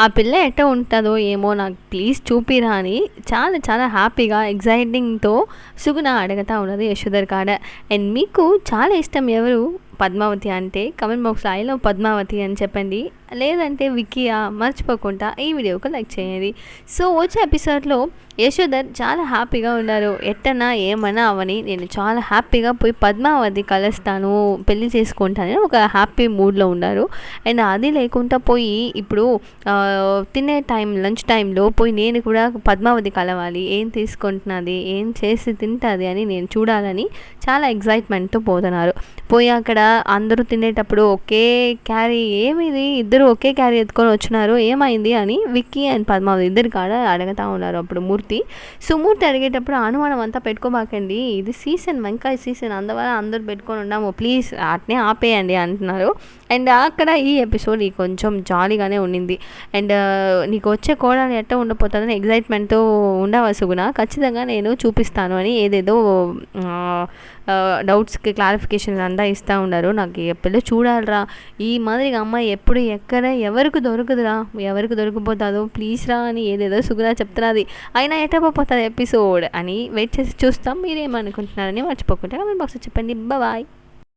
ఆ పిల్ల ఎట్ట ఉంటుందో ఏమో నాకు ప్లీజ్ చూపిరా అని చాలా చాలా హ్యాపీగా ఎగ్జైటింగ్తో సుగుణ అడగతా ఉన్నది యశోధర్ కాడ. అండ్ మీకు చాలా ఇష్టం ఎవరు పద్మావతి అంటే కమెంట్ బాక్స్లో ఐ లవ్ పద్మావతి అని చెప్పండి, లేదంటే విక్కీయా మర్చిపోకుండా ఈ వీడియోకి లైక్ చేయండి. సో వచ్చే ఎపిసోడ్లో యశోధర్ చాలా హ్యాపీగా ఉన్నారు. ఎట్టనా ఏమన్నా అవని నేను చాలా హ్యాపీగా పోయి పద్మావతి కలుస్తాను, పెళ్లి చేసుకుంటానని ఒక హ్యాపీ మూడ్లో ఉన్నారు. అండ్ అది లేకుండా పోయి ఇప్పుడు తినే లంచ్ టైంలో పోయి నేను కూడా పద్మావతి కలవాలి, ఏం తీసుకుంటున్నది, ఏం చేసి తింటుంది అని నేను చూడాలని చాలా ఎగ్జైట్మెంట్తో పోతున్నారు. పోయి అక్కడ అందరూ తినేటప్పుడు ఒకే క్యారీ, ఏమిది ఇద్దరు ఒకే క్యారీ ఎత్తుకొని వచ్చినారు, ఏమైంది అని విక్కీ అండ్ పద్మావతి ఇద్దరు కాడ అడుగుతూ ఉన్నారు. అప్పుడు మూర్తి సుమూర్తి అడిగేటప్పుడు అనుమానం అంతా పెట్టుకోబాకండి, ఇది సీజన్ వంకాయ సీజన్, అందువల్ల అందరూ పెట్టుకొని ఉన్నాము, ప్లీజ్ అట్నే ఆపేయండి అంటున్నారు. అండ్ అక్కడ ఈ ఎపిసోడ్ కొంచెం జాలీగానే ఉండింది. అండ్ నీకు వచ్చే కోడలు ఎట్ట ఉండిపోతుందని ఎగ్జైట్మెంట్తో ఉండవలసి కూడా ఖచ్చితంగా నేను చూపిస్తాను అని ఏదేదో డౌట్స్కి క్లారిఫికేషన్ అంతా ఇస్తూ ఉన్నారు. నాకు ఎప్పుడు చూడాలరా ఈ మాదిరిగా అమ్మాయి ఎప్పుడు ఎక్కడ ఎవరికి దొరకదురా, ఎవరికి దొరికిపోతుందో ప్లీజ్ రా అని ఏదేదో సుగుణ చెప్తున్నది. అయినా ఎట్టపోతుంది ఎపిసోడ్ అని వెయిట్ చేసి చూస్తాం. మీరేమనుకుంటున్నారని మర్చిపోకుండా కామెంట్ బాక్స్లో చెప్పండి. బాయ్.